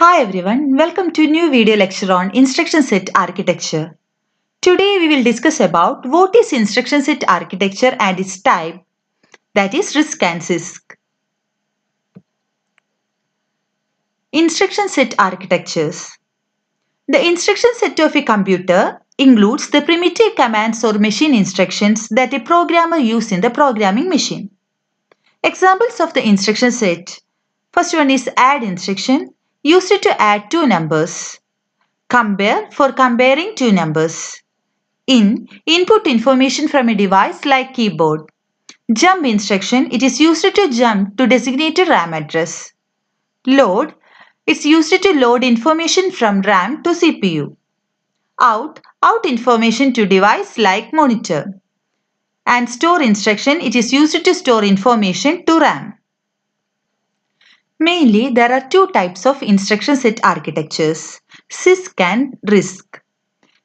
Hi everyone, welcome to a new video lecture on instruction set architecture. Today we will discuss about what is instruction set architecture and its type, that is Risc and Cisc. Instruction set architectures. The instruction set of a computer includes the primitive commands or machine instructions that a programmer uses in the programming machine. Examples of the instruction set. First one is add instruction, used to add two numbers. Compare for comparing two numbers. Input information from a device like keyboard. Jump instruction, it is used to jump to designated RAM address. Load, it's used to load information from RAM to CPU. Out information to device like monitor. And store instruction, it is used to store information to RAM. Mainly, there are two types of instruction set architectures, Cisc and Risc.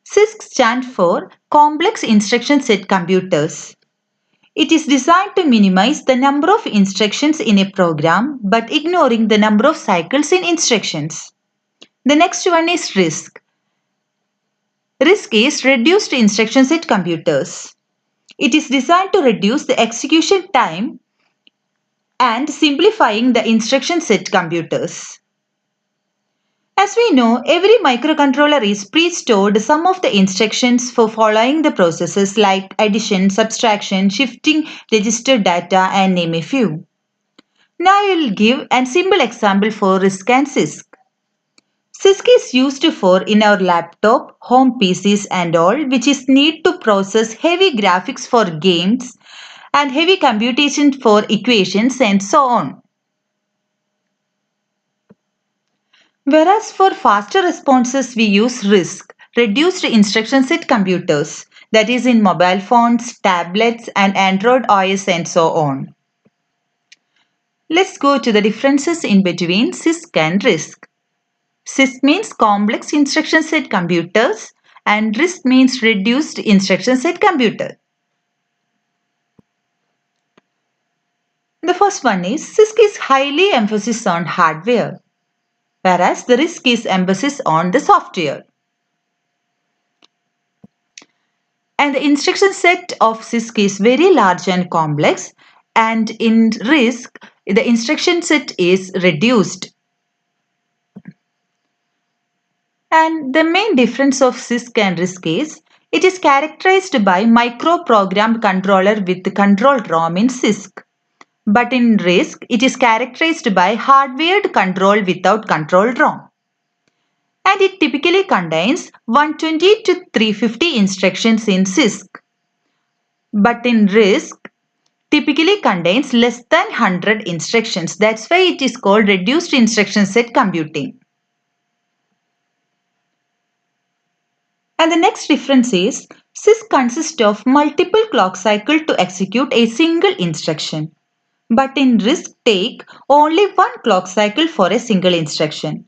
Cisc stands for Complex Instruction Set Computers. It is designed to minimize the number of instructions in a program but ignoring the number of cycles in instructions. The next one is Risc. Risc is Reduced Instruction Set Computers. It is designed to reduce the execution time and simplifying the instruction set computers. As we know, every microcontroller is pre-stored some of the instructions for following the processes like addition, subtraction, shifting register data and name a few. Now I will give a simple example for Risc and Cisc. Cisc is used for in our laptop, home PCs and all which is need to process heavy graphics for games and heavy computation for equations and so on. Whereas for faster responses we use Risc, Reduced Instruction Set Computers, that is in mobile phones, tablets and Android OS and so on. Let's go to the differences in between Cisc and Risc. Cisc means Complex Instruction Set Computers and Risc means Reduced Instruction Set Computer. The first one is Cisc is highly emphasis on hardware, whereas the Risc is emphasis on the software. And the instruction set of Cisc is very large and complex, and in Risc, the instruction set is reduced. And the main difference of Cisc and Risc is it is characterized by microprogrammed controller with control ROM in Cisc. But in Risc, it is characterized by hardwired control without control ROM. And it typically contains 120 to 350 instructions in Cisc. But in Risc, typically contains less than 100 instructions. That's why it is called Reduced Instruction Set Computing. And the next difference is Cisc consists of multiple clock cycles to execute a single instruction. But in Risc take only one clock cycle for a single instruction.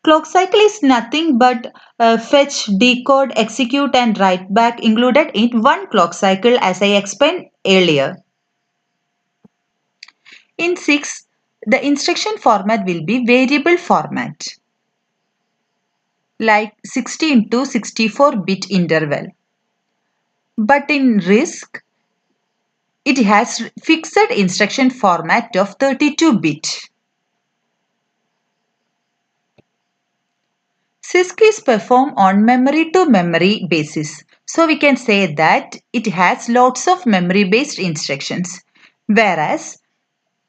Clock cycle is nothing but fetch, decode, execute and write back included in one clock cycle as I explained earlier. In Cisc, the instruction format will be variable format like 60 into 64-bit interval. But in Risc, it has fixed instruction format of 32-bit. Cisc is performed on memory-to-memory basis. So we can say that it has lots of memory-based instructions, whereas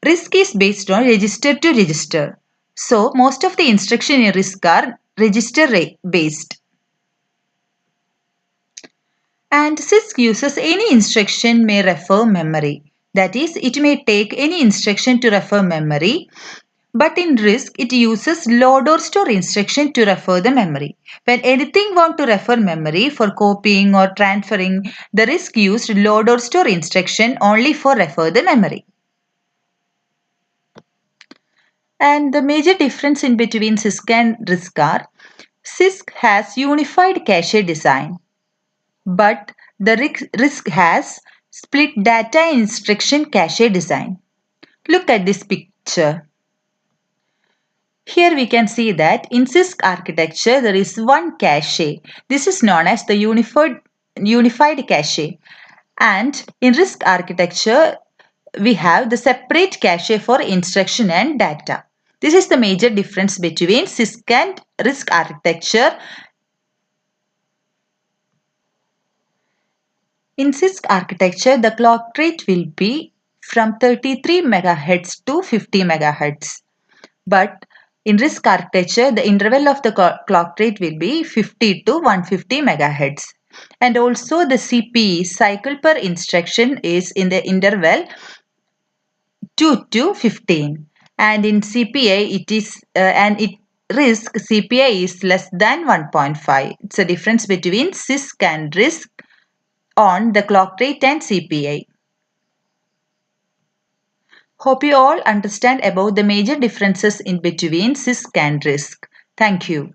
Risc is based on register-to-register. So most of the instructions in Risc are register-based. And Cisc uses any instruction may refer memory. That is, it may take any instruction to refer memory. But in Risc, it uses load or store instruction to refer the memory. When anything want to refer memory for copying or transferring, the Risc used load or store instruction only for refer the memory. And the major difference in between Cisc and Risc are, Cisc has unified cache design, but the Risc has split data and instruction cache design. Look at this picture. Here we can see that in Cisc architecture there is one cache. This is known as the unified cache. And in Risc architecture we have the separate cache for instruction and data. This is the major difference between Cisc and Risc architecture. In Cisc architecture, the clock rate will be from 33 MHz to 50 MHz. But in Risc architecture, the interval of the clock rate will be 50 to 150 MHz. And also the CPE, cycle per instruction, is in the interval 2 to 15. And in CPA, it is Risc CPA is less than 1.5. It's a difference between Cisc and Risc on the clock rate and CPA. Hope you all understand about the major differences in between Cisc and Risc. Thank you.